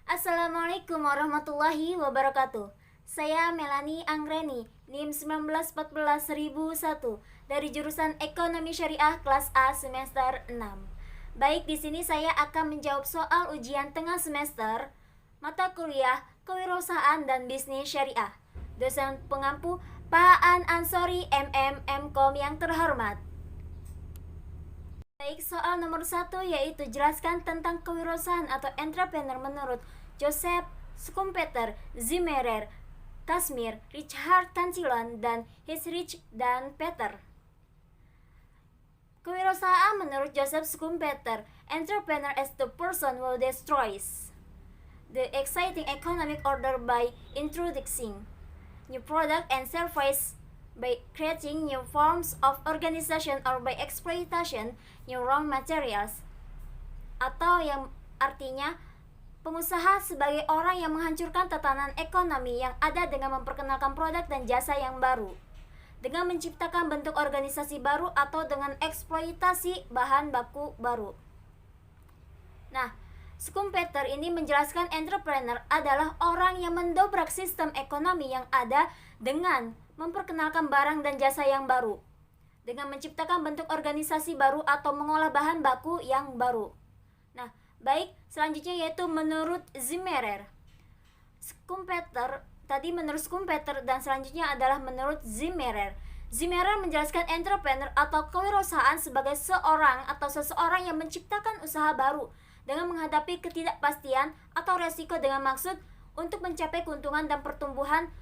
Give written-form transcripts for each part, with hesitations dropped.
Assalamualaikum warahmatullahi wabarakatuh. Saya Melani Anggreni, NIM 1914-1001 dari jurusan Ekonomi Syariah kelas A semester 6. Baik, di sini saya akan menjawab soal ujian tengah semester mata kuliah Kewirausahaan dan Bisnis Syariah. Dosen pengampu Pak An Ansori MM Mkom yang terhormat. Baik, soal nomor 1 yaitu jelaskan tentang kewirausahaan atau entrepreneur menurut Joseph Schumpeter, Zimmerer, Kazimir, Richard Cantillon, dan Heinrich dan Peter. Kewirausahaan menurut Joseph Schumpeter, entrepreneur is the person who destroys the exciting economic order by introducing new product and service, by creating new forms of organization, or by exploitation new raw materials, atau yang artinya pengusaha sebagai orang yang menghancurkan tatanan ekonomi yang ada dengan memperkenalkan produk dan jasa yang baru, dengan menciptakan bentuk organisasi baru atau dengan eksploitasi bahan baku baru. Nah, Schumpeter ini menjelaskan entrepreneur adalah orang yang mendobrak sistem ekonomi yang ada dengan memperkenalkan barang dan jasa yang baru, dengan menciptakan bentuk organisasi baru atau mengolah bahan baku yang baru. Nah, baik, selanjutnya yaitu menurut Zimmerer. Menurut Schumpeter dan selanjutnya adalah menurut Zimmerer. Zimmerer menjelaskan entrepreneur atau kewirausahaan sebagai seorang atau seseorang yang menciptakan usaha baru dengan menghadapi ketidakpastian atau resiko dengan maksud untuk mencapai keuntungan dan pertumbuhan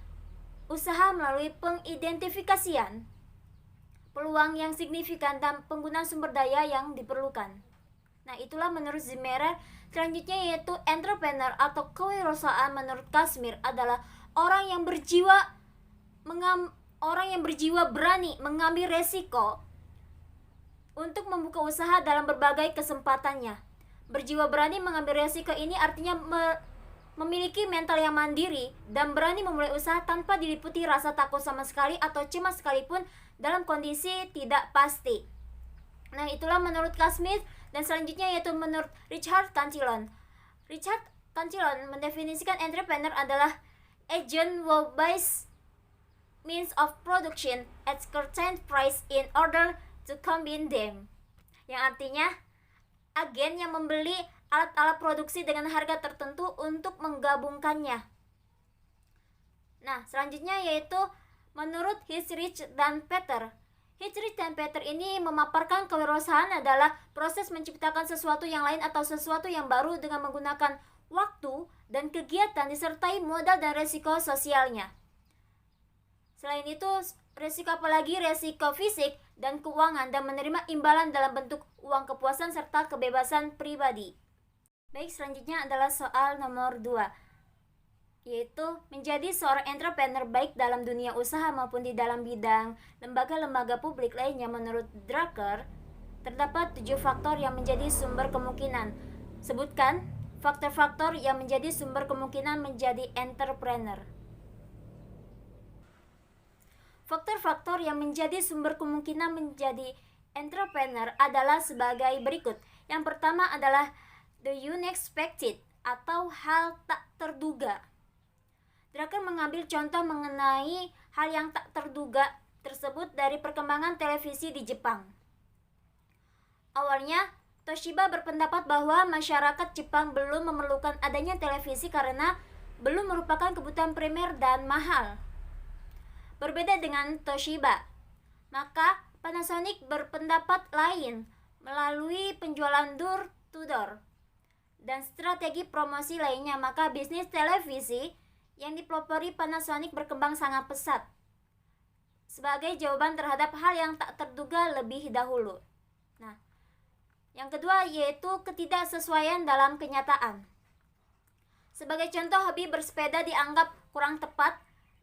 usaha melalui pengidentifikasian peluang yang signifikan dan penggunaan sumber daya yang diperlukan. Nah, itulah menurut Zimmerer. Selanjutnya yaitu entrepreneur atau kewirausahaan menurut Kazimir adalah orang yang berjiwa berani mengambil resiko untuk membuka usaha dalam berbagai kesempatannya. Berjiwa berani mengambil resiko ini artinya memiliki mental yang mandiri dan berani memulai usaha tanpa diliputi rasa takut sama sekali atau cemas sekalipun dalam kondisi tidak pasti. Nah, itulah menurut Kazimir. Dan selanjutnya yaitu menurut Richard Cantillon. Richard Cantillon mendefinisikan entrepreneur adalah agent who buys means of production at certain price in order to combine them. Yang artinya agen yang membeli alat-alat produksi dengan harga tertentu untuk menggabungkannya. Nah, selanjutnya yaitu menurut Heinrich dan Peter. Heinrich dan Peter ini memaparkan kewirausahaan adalah proses menciptakan sesuatu yang lain atau sesuatu yang baru dengan menggunakan waktu dan kegiatan disertai modal dan resiko sosialnya. Selain itu, resiko apalagi resiko fisik dan keuangan dan menerima imbalan dalam bentuk uang kepuasan serta kebebasan pribadi. Baik, selanjutnya adalah soal nomor 2, yaitu menjadi seorang entrepreneur baik dalam dunia usaha maupun di dalam bidang lembaga-lembaga publik lainnya. Menurut Drucker, terdapat 7 faktor yang menjadi sumber kemungkinan. Sebutkan faktor-faktor yang menjadi sumber kemungkinan menjadi entrepreneur. Faktor-faktor yang menjadi sumber kemungkinan menjadi entrepreneur adalah sebagai berikut. Yang pertama adalah the unexpected atau hal tak terduga. Drucker mengambil contoh mengenai hal yang tak terduga tersebut dari perkembangan televisi di Jepang. Awalnya, Toshiba berpendapat bahwa masyarakat Jepang belum memerlukan adanya televisi karena belum merupakan kebutuhan primer dan mahal. Berbeda dengan Toshiba, maka Panasonic berpendapat lain melalui penjualan door to door dan strategi promosi lainnya, maka bisnis televisi yang dipelopori Panasonic berkembang sangat pesat sebagai jawaban terhadap hal yang tak terduga lebih dahulu. Nah, yang kedua yaitu ketidaksesuaian dalam kenyataan. Sebagai contoh, hobi bersepeda dianggap kurang tepat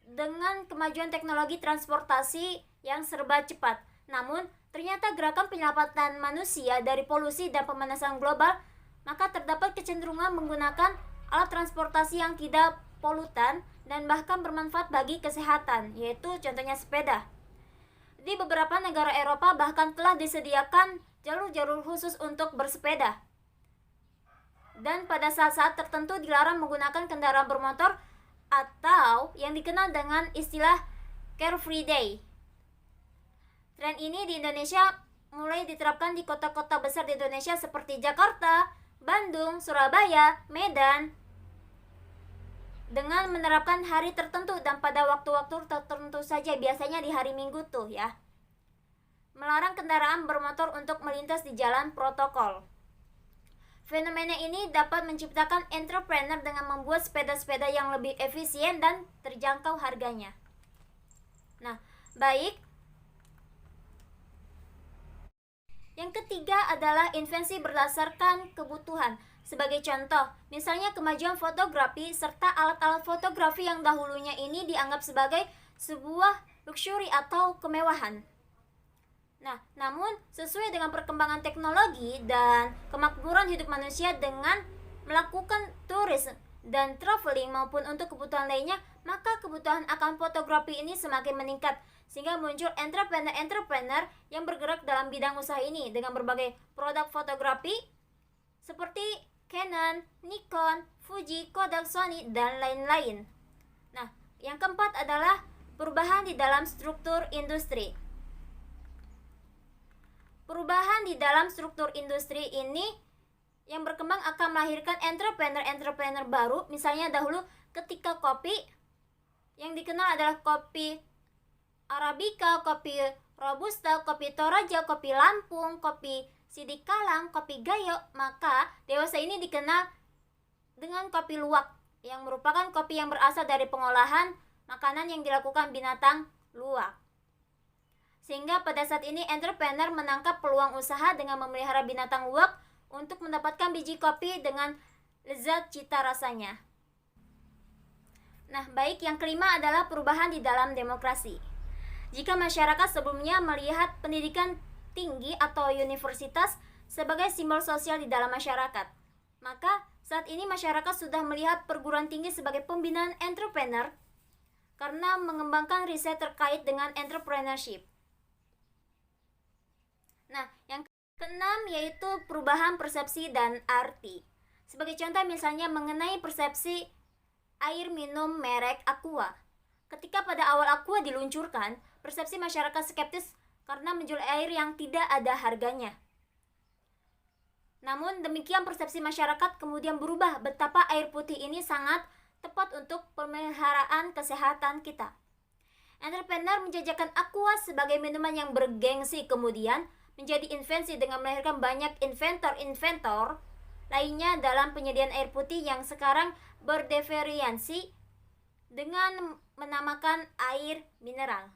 dengan kemajuan teknologi transportasi yang serba cepat. Namun, ternyata gerakan penyelamatan manusia dari polusi dan pemanasan global, maka terdapat kecenderungan menggunakan alat transportasi yang tidak polutan dan bahkan bermanfaat bagi kesehatan, yaitu contohnya sepeda. Di beberapa negara Eropa bahkan telah disediakan jalur-jalur khusus untuk bersepeda. dan pada saat-saat tertentu dilarang menggunakan kendaraan bermotor atau yang dikenal dengan istilah Car Free Day. Tren ini di Indonesia mulai diterapkan di kota-kota besar di Indonesia seperti Jakarta, Bandung, Surabaya, Medan, dengan menerapkan hari tertentu dan pada waktu-waktu tertentu saja, biasanya di hari Minggu tuh ya. Melarang kendaraan bermotor untuk melintas di jalan protokol. Fenomena ini dapat menciptakan entrepreneur dengan membuat sepeda-sepeda yang lebih efisien dan terjangkau harganya. Nah, baik. Yang ketiga adalah invensi berdasarkan kebutuhan. Sebagai contoh, misalnya kemajuan fotografi serta alat-alat fotografi yang dahulunya ini dianggap sebagai sebuah luxury atau kemewahan. Nah, namun sesuai dengan perkembangan teknologi dan kemakmuran hidup manusia dengan melakukan tourism dan traveling maupun untuk kebutuhan lainnya, maka kebutuhan akan fotografi ini semakin meningkat sehingga muncul entrepreneur-entrepreneur yang bergerak dalam bidang usaha ini dengan berbagai produk fotografi seperti Canon, Nikon, Fuji, Kodak, Sony, dan lain-lain. Nah, yang keempat adalah perubahan di dalam struktur industri. Perubahan di dalam struktur industri ini yang berkembang akan melahirkan entrepreneur-entrepreneur baru. Misalnya dahulu ketika kopi yang dikenal adalah kopi Arabica, kopi Robusta, kopi Toraja, kopi Lampung, kopi Sidikalang, kopi Gayo, maka dewasa ini dikenal dengan kopi luwak yang merupakan kopi yang berasal dari pengolahan makanan yang dilakukan binatang luwak. Sehingga pada saat ini entrepreneur menangkap peluang usaha dengan memelihara binatang luwak untuk mendapatkan biji kopi dengan lezat cita rasanya. Nah, baik, yang kelima adalah perubahan di dalam demokrasi. Jika masyarakat sebelumnya melihat pendidikan tinggi atau universitas sebagai simbol sosial di dalam masyarakat, maka saat ini masyarakat sudah melihat perguruan tinggi sebagai pembinaan entrepreneur karena mengembangkan riset terkait dengan entrepreneurship. Nah, yang keenam yaitu perubahan persepsi dan arti. Sebagai contoh misalnya mengenai persepsi air minum merek Aqua. Ketika pada awal Aqua diluncurkan, persepsi masyarakat skeptis karena menjual air yang tidak ada harganya. Namun demikian persepsi masyarakat kemudian berubah betapa air putih ini sangat tepat untuk pemeliharaan kesehatan kita. Entrepreneur menjajakan Aqua sebagai minuman yang bergengsi kemudian menjadi invensi dengan melahirkan banyak inventor-inventor lainnya dalam penyediaan air putih yang sekarang berdifferensiasi dengan menamakan air mineral.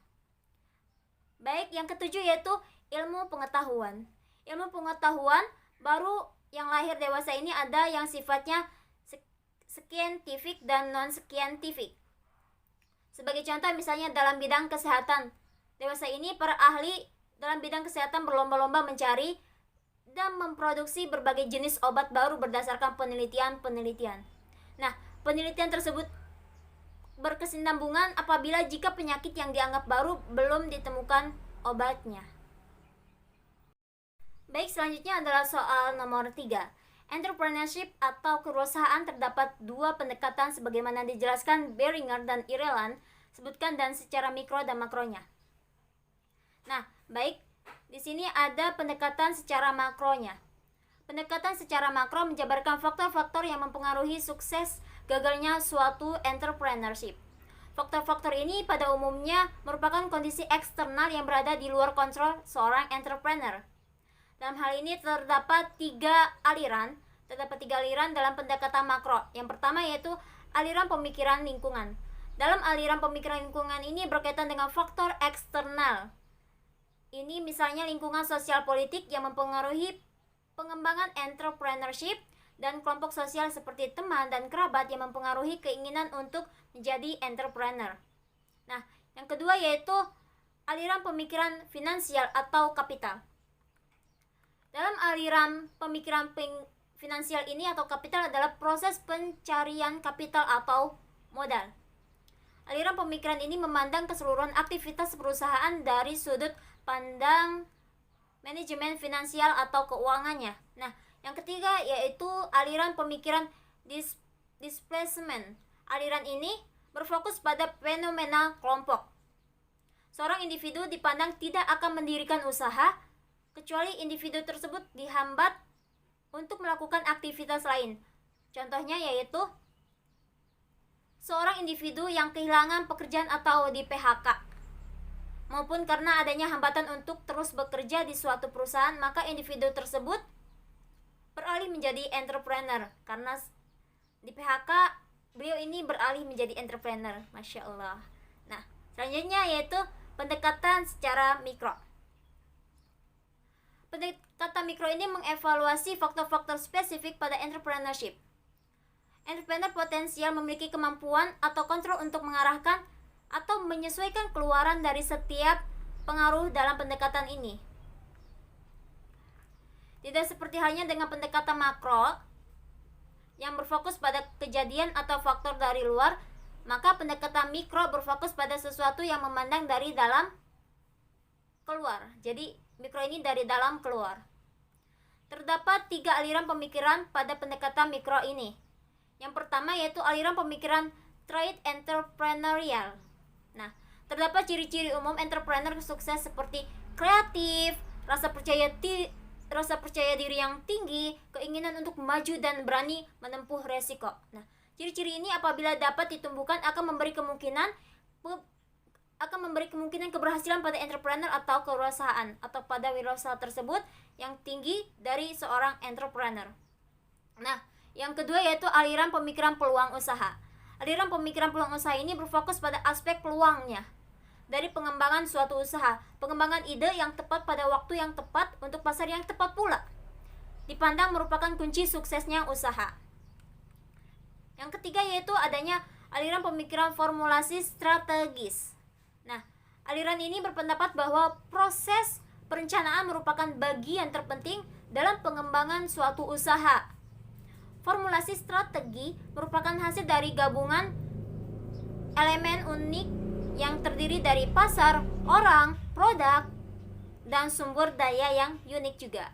Baik, yang ketujuh yaitu ilmu pengetahuan. Ilmu pengetahuan baru yang lahir dewasa ini ada yang sifatnya scientific dan non-scientific. Sebagai contoh misalnya dalam bidang kesehatan. Dewasa ini para ahli dalam bidang kesehatan berlomba-lomba mencari dan memproduksi berbagai jenis obat baru berdasarkan penelitian-penelitian. Nah, penelitian tersebut berkesinambungan apabila jika penyakit yang dianggap baru belum ditemukan obatnya. Baik, selanjutnya adalah soal nomor 3. Entrepreneurship atau kewirausahaan terdapat dua pendekatan sebagaimana dijelaskan Beringer dan Ireland, sebutkan dan secara mikro dan makronya. Nah, baik, di sini ada pendekatan secara makronya. Pendekatan secara makro menjabarkan faktor-faktor yang mempengaruhi sukses gagalnya suatu entrepreneurship. Faktor-faktor ini pada umumnya merupakan kondisi eksternal yang berada di luar kontrol seorang entrepreneur. Dalam hal ini terdapat tiga aliran dalam pendekatan makro. Yang pertama yaitu aliran pemikiran lingkungan. Dalam aliran pemikiran lingkungan ini berkaitan dengan faktor eksternal. Ini misalnya lingkungan sosial politik yang mempengaruhi pengembangan entrepreneurship dan kelompok sosial seperti teman dan kerabat yang mempengaruhi keinginan untuk menjadi entrepreneur. Nah, yang kedua yaitu aliran pemikiran finansial atau kapital. Dalam aliran pemikiran finansial ini atau kapital adalah proses pencarian kapital atau modal. Aliran pemikiran ini memandang keseluruhan aktivitas perusahaan dari sudut pandang manajemen finansial atau keuangannya. Nah, Yang ketiga yaitu aliran pemikiran displacement. Aliran ini berfokus pada fenomena kelompok. Seorang individu dipandang tidak akan mendirikan usaha kecuali individu tersebut dihambat untuk melakukan aktivitas lain. Contohnya yaitu seorang individu yang kehilangan pekerjaan atau di PHK, maupun karena adanya hambatan untuk terus bekerja di suatu perusahaan, maka individu tersebut beralih menjadi entrepreneur. Karena di PHK, beliau ini beralih menjadi entrepreneur. Masya Allah. Nah, selanjutnya yaitu pendekatan secara mikro. Pendekatan mikro ini mengevaluasi faktor-faktor spesifik pada entrepreneurship. Entrepreneur potensial memiliki kemampuan atau kontrol untuk mengarahkan atau menyesuaikan keluaran dari setiap pengaruh dalam pendekatan ini. Tidak seperti halnya dengan pendekatan makro yang berfokus pada kejadian atau faktor dari luar, maka pendekatan mikro berfokus pada sesuatu yang memandang dari dalam keluar. Jadi mikro ini dari dalam keluar. Terdapat 3 aliran pemikiran pada pendekatan mikro ini. Yang pertama yaitu aliran pemikiran trade entrepreneurial. Nah, terdapat ciri-ciri umum entrepreneur sukses seperti kreatif, rasa percaya diri yang tinggi, keinginan untuk maju dan berani menempuh resiko. Nah, ciri-ciri ini apabila dapat ditumbuhkan akan memberi kemungkinan keberhasilan pada entrepreneur atau kewirausahaan atau pada wirausaha tersebut yang tinggi dari seorang entrepreneur. Nah, yang kedua yaitu aliran pemikiran peluang usaha. Aliran pemikiran peluang usaha ini berfokus pada aspek peluangnya dari pengembangan suatu usaha, pengembangan ide yang tepat pada waktu yang tepat untuk pasar yang tepat pula. Dipandang merupakan kunci suksesnya usaha. Yang ketiga yaitu adanya aliran pemikiran formulasi strategis. Nah, aliran ini berpendapat bahwa proses perencanaan merupakan bagian terpenting dalam pengembangan suatu usaha. Formulasi strategi merupakan hasil dari gabungan elemen unik yang terdiri dari pasar, orang, produk, dan sumber daya yang unik juga.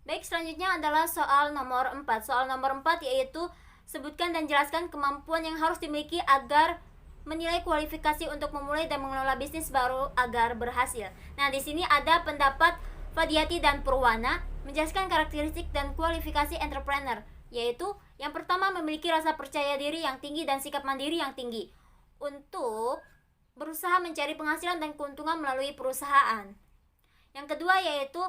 Baik, selanjutnya adalah soal nomor 4. Soal nomor 4 yaitu sebutkan dan jelaskan kemampuan yang harus dimiliki agar menilai kualifikasi untuk memulai dan mengelola bisnis baru agar berhasil. Nah, di sini ada pendapat Fadiati dan Purwana menjelaskan karakteristik dan kualifikasi entrepreneur, yaitu yang pertama memiliki rasa percaya diri yang tinggi dan sikap mandiri yang tinggi untuk berusaha mencari penghasilan dan keuntungan melalui perusahaan. Yang kedua yaitu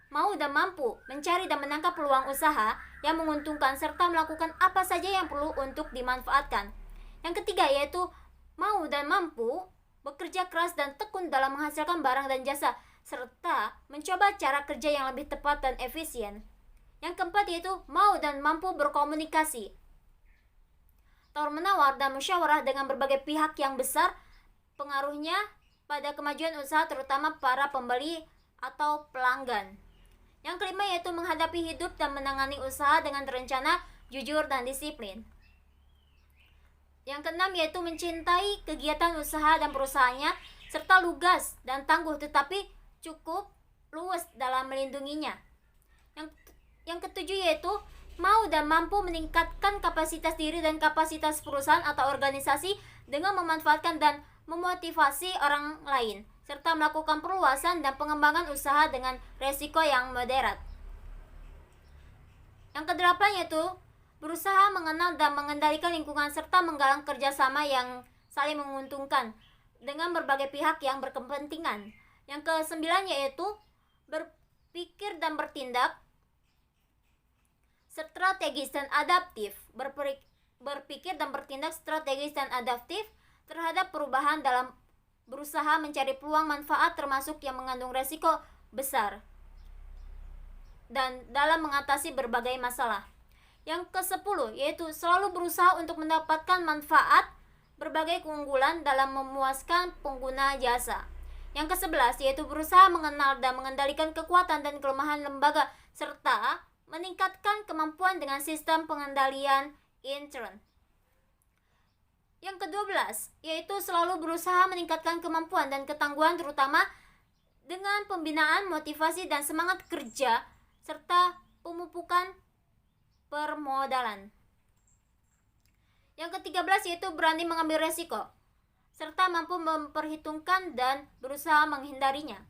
mau dan mampu mencari dan menangkap peluang usaha yang menguntungkan serta melakukan apa saja yang perlu untuk dimanfaatkan. Yang ketiga yaitu mau dan mampu bekerja keras dan tekun dalam menghasilkan barang dan jasa serta mencoba cara kerja yang lebih tepat dan efisien. Yang keempat yaitu mau dan mampu berkomunikasi, tawar-menawar dan musyawarah dengan berbagai pihak yang besar pengaruhnya pada kemajuan usaha terutama para pembeli atau pelanggan. Yang kelima yaitu menghadapi hidup dan menangani usaha dengan terencana, jujur, dan disiplin. Yang keenam yaitu mencintai kegiatan usaha dan perusahaannya serta lugas dan tangguh tetapi cukup luwes dalam melindunginya. Yang ketujuh yaitu mau dan mampu meningkatkan kapasitas diri dan kapasitas perusahaan atau organisasi dengan memanfaatkan dan memotivasi orang lain serta melakukan perluasan dan pengembangan usaha dengan resiko yang moderat. Yang kedelapan yaitu berusaha mengenal dan mengendalikan lingkungan serta menggalang kerjasama yang saling menguntungkan dengan berbagai pihak yang berkepentingan. Yang kesembilan yaitu berpikir dan bertindak strategis dan adaptif. Berpikir dan bertindak strategis dan adaptif terhadap perubahan dalam berusaha mencari peluang manfaat termasuk yang mengandung resiko besar dan dalam mengatasi berbagai masalah. Yang ke-10 yaitu selalu berusaha untuk mendapatkan manfaat berbagai keunggulan dalam memuaskan pengguna jasa. Yang ke-11 yaitu berusaha mengenal dan mengendalikan kekuatan dan kelemahan lembaga serta meningkatkan kemampuan dengan sistem pengendalian intern. Yang ke-12 yaitu selalu berusaha meningkatkan kemampuan dan ketangguhan terutama dengan pembinaan, motivasi dan semangat kerja serta pemupukan permodalan. Yang ke-13 yaitu berani mengambil resiko, serta mampu memperhitungkan dan berusaha menghindarinya.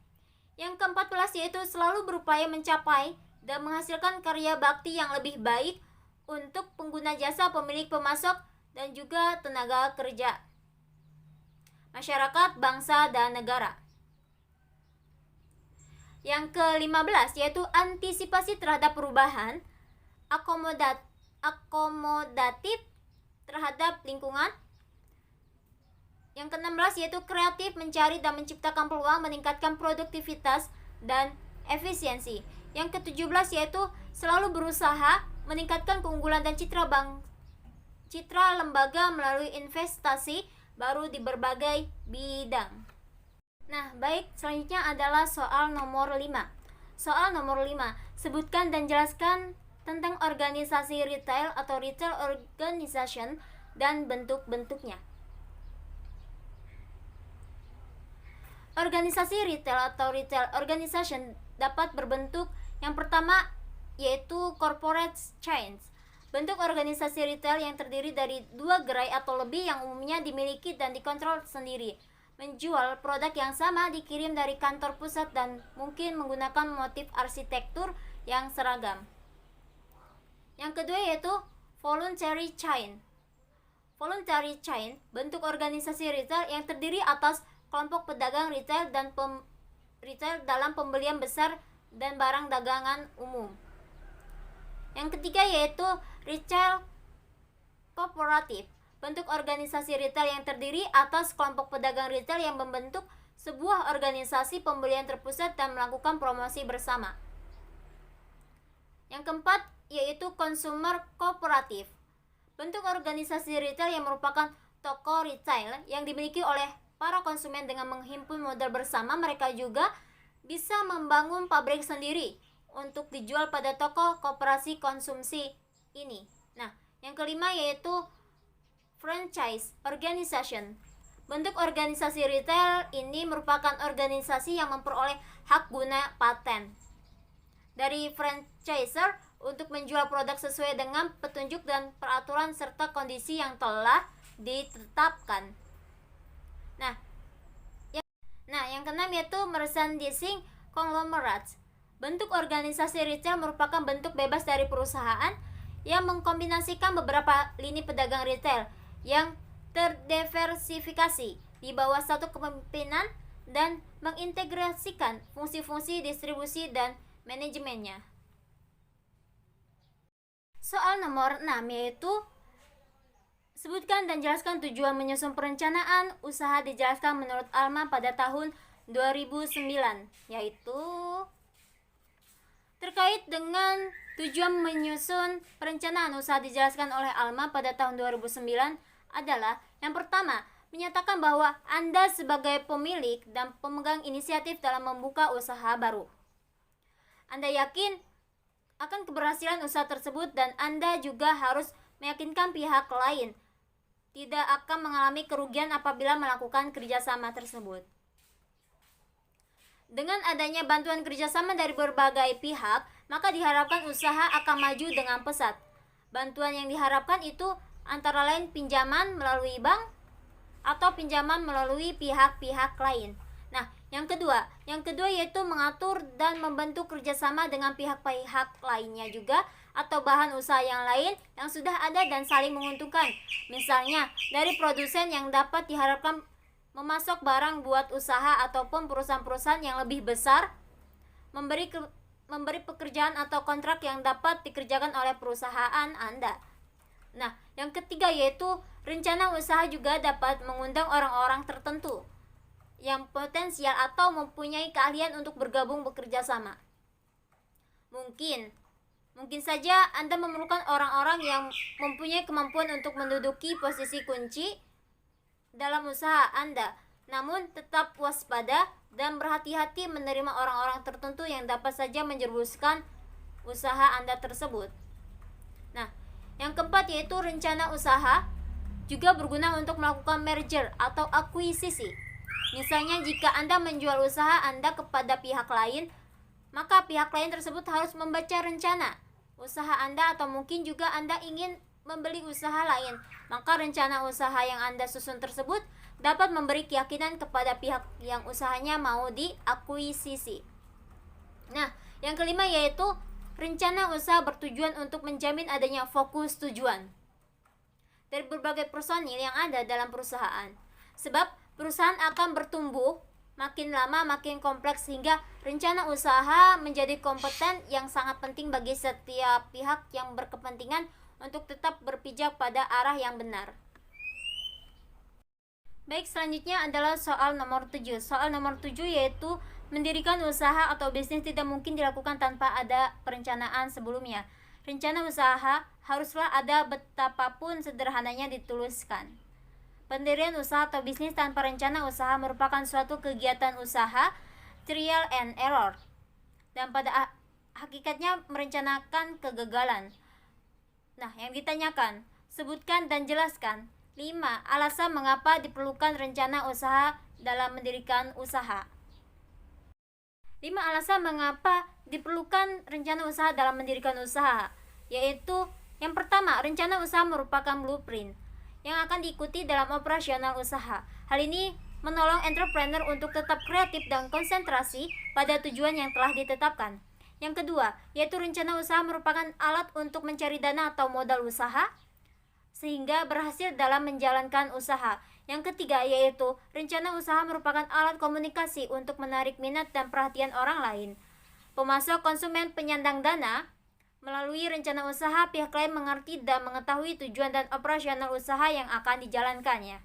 Yang ke-14 yaitu selalu berupaya mencapai dan menghasilkan karya bakti yang lebih baik untuk pengguna jasa, pemilik, pemasok, dan juga tenaga kerja, masyarakat, bangsa, dan negara. Yang ke-15 yaitu antisipasi terhadap perubahan, akomodatif terhadap lingkungan. Yang ke-16 yaitu kreatif, mencari dan menciptakan peluang, meningkatkan produktivitas dan efisiensi. Yang ke-17 yaitu selalu berusaha meningkatkan keunggulan dan citra lembaga melalui investasi baru di berbagai bidang. Nah, baik, selanjutnya adalah soal nomor 5. Soal nomor 5, sebutkan dan jelaskan tentang organisasi retail atau retail organization dan bentuk-bentuknya. Organisasi retail atau retail organization dapat berbentuk yang pertama yaitu corporate chains. Bentuk organisasi retail yang terdiri dari 2 gerai atau lebih yang umumnya dimiliki dan dikontrol sendiri. Menjual produk yang sama, dikirim dari kantor pusat dan mungkin menggunakan motif arsitektur yang seragam. Yang kedua yaitu voluntary chain. Voluntary chain, bentuk organisasi retail yang terdiri atas kelompok pedagang retail dan retail dalam pembelian besar dan barang dagangan umum. Yang ketiga yaitu retail kooperatif, bentuk organisasi retail yang terdiri atas kelompok pedagang retail yang membentuk sebuah organisasi pembelian terpusat dan melakukan promosi bersama. Yang keempat yaitu consumer kooperatif, bentuk organisasi retail yang merupakan toko retail yang dimiliki oleh para konsumen. Dengan menghimpun modal bersama, mereka juga bisa membangun pabrik sendiri untuk dijual pada toko koperasi konsumsi ini. Nah, yang kelima yaitu franchise organization. Bentuk organisasi retail ini merupakan organisasi yang memperoleh hak guna paten dari franchisor untuk menjual produk sesuai dengan petunjuk dan peraturan serta kondisi yang telah ditetapkan. Yang keenam yaitu merchandising conglomerates. Bentuk organisasi retail merupakan bentuk bebas dari perusahaan yang mengkombinasikan beberapa lini pedagang retail yang terdiversifikasi di bawah satu kepemimpinan dan mengintegrasikan fungsi-fungsi distribusi dan manajemennya. Soal nomor 6 yaitu sebutkan dan jelaskan tujuan menyusun perencanaan usaha. Dijelaskan menurut Alma pada tahun 2009, yaitu terkait dengan tujuan menyusun perencanaan usaha dijelaskan oleh Alma pada tahun 2009 adalah yang pertama, menyatakan bahwa Anda sebagai pemilik dan pemegang inisiatif dalam membuka usaha baru. Anda yakin akan keberhasilan usaha tersebut dan Anda juga harus meyakinkan pihak lain tidak akan mengalami kerugian apabila melakukan kerjasama tersebut. Dengan adanya bantuan kerjasama dari berbagai pihak, maka diharapkan usaha akan maju dengan pesat. Bantuan yang diharapkan itu antara lain pinjaman melalui bank atau pinjaman melalui pihak-pihak lain. Nah, yang kedua yaitu mengatur dan membentuk kerjasama dengan pihak-pihak lainnya juga atau bahan usaha yang lain yang sudah ada dan saling menguntungkan. Misalnya dari produsen yang dapat diharapkan memasok barang buat usaha ataupun perusahaan-perusahaan yang lebih besar memberi pekerjaan atau kontrak yang dapat dikerjakan oleh perusahaan Anda. Nah, yang ketiga yaitu rencana usaha juga dapat mengundang orang-orang tertentu yang potensial atau mempunyai keahlian untuk bergabung bekerja sama. Mungkin saja Anda memerlukan orang-orang yang mempunyai kemampuan untuk menduduki posisi kunci dalam usaha Anda, namun tetap waspada dan berhati-hati menerima orang-orang tertentu yang dapat saja menjerumuskan usaha Anda tersebut. Nah, yang keempat yaitu rencana usaha juga berguna untuk melakukan merger atau akuisisi. Misalnya jika Anda menjual usaha Anda kepada pihak lain, maka pihak lain tersebut harus membaca rencana usaha Anda atau mungkin juga Anda ingin membeli usaha lain. Maka rencana usaha yang Anda susun tersebut dapat memberi keyakinan kepada pihak yang usahanya mau diakuisisi. Nah, yang kelima yaitu rencana usaha bertujuan untuk menjamin adanya fokus tujuan dari berbagai personil yang ada dalam perusahaan. Sebab perusahaan akan bertumbuh makin lama makin kompleks sehingga rencana usaha menjadi kompeten yang sangat penting bagi setiap pihak yang berkepentingan untuk tetap berpijak pada arah yang benar. Baik, selanjutnya adalah soal nomor 7. Soal nomor 7 yaitu mendirikan usaha atau bisnis tidak mungkin dilakukan tanpa ada perencanaan sebelumnya. Rencana usaha haruslah ada betapapun sederhananya dituliskan. Pendirian usaha atau bisnis tanpa rencana usaha merupakan suatu kegiatan usaha trial and error, dan pada hakikatnya merencanakan kegagalan. Nah, yang ditanyakan, sebutkan dan jelaskan 5 alasan mengapa diperlukan rencana usaha dalam mendirikan usaha. 5 alasan mengapa diperlukan rencana usaha dalam mendirikan usaha, yaitu yang pertama, rencana usaha merupakan blueprint yang akan diikuti dalam operasional usaha. Hal ini menolong entrepreneur untuk tetap kreatif dan konsentrasi pada tujuan yang telah ditetapkan. Yang kedua, yaitu rencana usaha merupakan alat untuk mencari dana atau modal usaha sehingga berhasil dalam menjalankan usaha. Yang ketiga, yaitu rencana usaha merupakan alat komunikasi untuk menarik minat dan perhatian orang lain. Pemasok konsumen penyandang dana. Melalui rencana usaha, pihak lain mengerti dan mengetahui tujuan dan operasional usaha yang akan dijalankannya.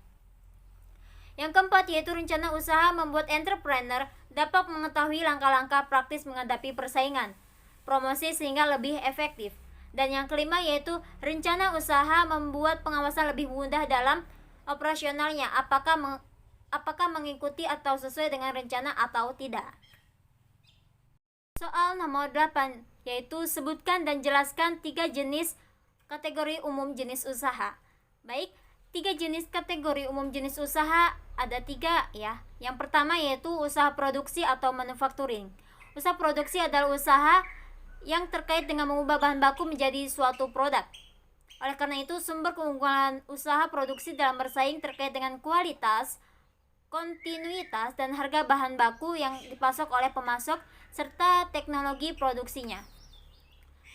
Yang keempat, yaitu rencana usaha membuat entrepreneur dapat mengetahui langkah-langkah praktis menghadapi persaingan, promosi sehingga lebih efektif. Dan yang kelima, yaitu rencana usaha membuat pengawasan lebih mudah dalam operasionalnya, apakah mengikuti atau sesuai dengan rencana atau tidak. Soal nomor 8, yaitu sebutkan dan jelaskan 3 jenis kategori umum jenis usaha. Baik, 3 jenis kategori umum jenis usaha ada 3 ya. Yang pertama yaitu usaha produksi atau manufacturing. Usaha produksi adalah usaha yang terkait dengan mengubah bahan baku menjadi suatu produk. Oleh karena itu, sumber keunggulan usaha produksi dalam bersaing terkait dengan kualitas, kontinuitas, dan harga bahan baku yang dipasok oleh pemasok serta teknologi produksinya.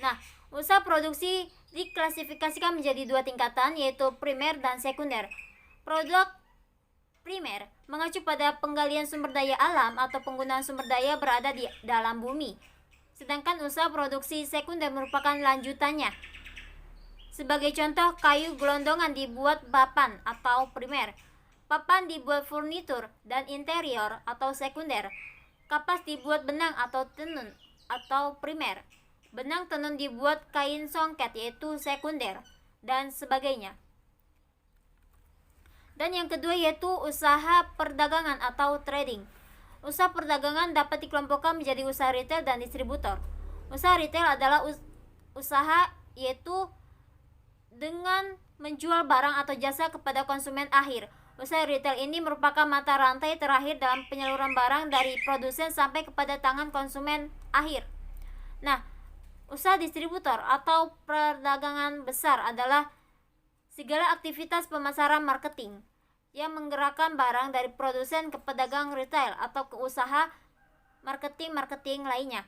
Nah, usaha produksi diklasifikasikan menjadi 2 tingkatan, yaitu primer dan sekunder. Produk primer mengacu pada penggalian sumber daya alam atau penggunaan sumber daya berada di dalam bumi. Sedangkan usaha produksi sekunder merupakan lanjutannya. Sebagai contoh, kayu gelondongan dibuat papan atau primer. Papan dibuat furnitur dan interior atau sekunder. Kapas dibuat benang atau tenun atau primer. Benang tenun dibuat kain songket yaitu sekunder, dan sebagainya. Dan yang kedua yaitu usaha perdagangan atau trading. Usaha perdagangan dapat dikelompokkan menjadi usaha retail dan distributor. Usaha retail adalah usaha yaitu dengan menjual barang atau jasa kepada konsumen akhir. Usaha retail ini merupakan mata rantai terakhir dalam penyaluran barang dari produsen sampai kepada tangan konsumen akhir. Nah, usaha distributor atau perdagangan besar adalah segala aktivitas pemasaran marketing yang menggerakkan barang dari produsen ke pedagang retail atau ke usaha marketing lainnya.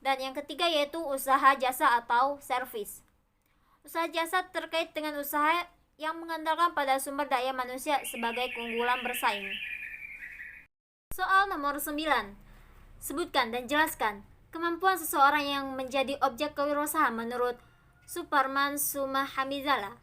Dan yang ketiga yaitu usaha jasa atau service. Usaha jasa terkait dengan usaha yang mengandalkan pada sumber daya manusia sebagai keunggulan bersaing. Soal nomor 9. Sebutkan dan jelaskan kemampuan seseorang yang menjadi objek kewirausahaan menurut Superman Sumahamidzala.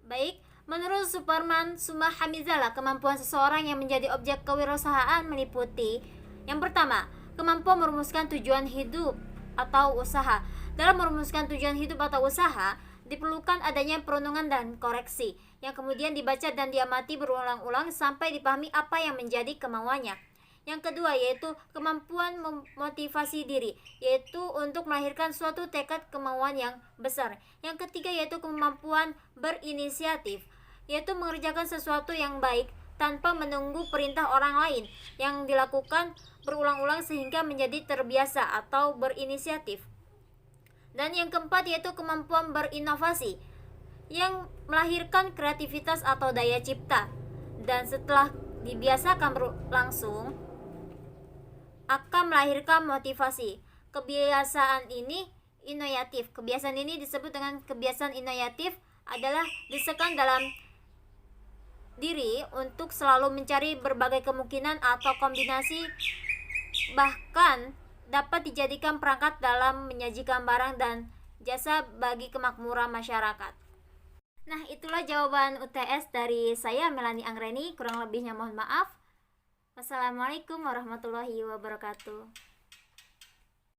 Baik, menurut Superman Sumahamidzala, kemampuan seseorang yang menjadi objek kewirausahaan meliputi yang pertama, kemampuan merumuskan tujuan hidup atau usaha. Dalam merumuskan tujuan hidup atau usaha, diperlukan adanya perenungan dan koreksi yang kemudian dibaca dan diamati berulang-ulang sampai dipahami apa yang menjadi kemauannya. Yang kedua yaitu kemampuan memotivasi diri, yaitu untuk melahirkan suatu tekad kemauan yang besar. Yang ketiga yaitu kemampuan berinisiatif, yaitu mengerjakan sesuatu yang baik tanpa menunggu perintah orang lain, yang dilakukan berulang-ulang sehingga menjadi terbiasa atau berinisiatif. Dan yang keempat yaitu kemampuan berinovasi, yang melahirkan kreativitas atau daya cipta. Dan setelah dibiasakan berlangsung, akan melahirkan motivasi. Kebiasaan ini inovatif. Kebiasaan ini disebut dengan kebiasaan inovatif, adalah desakan dalam diri untuk selalu mencari berbagai kemungkinan atau kombinasi, bahkan dapat dijadikan perangkat dalam menyajikan barang dan jasa bagi kemakmuran masyarakat. Nah, itulah jawaban UTS dari saya, Melanie Anggreni. Kurang lebihnya mohon maaf. Wassalamualaikum warahmatullahi wabarakatuh.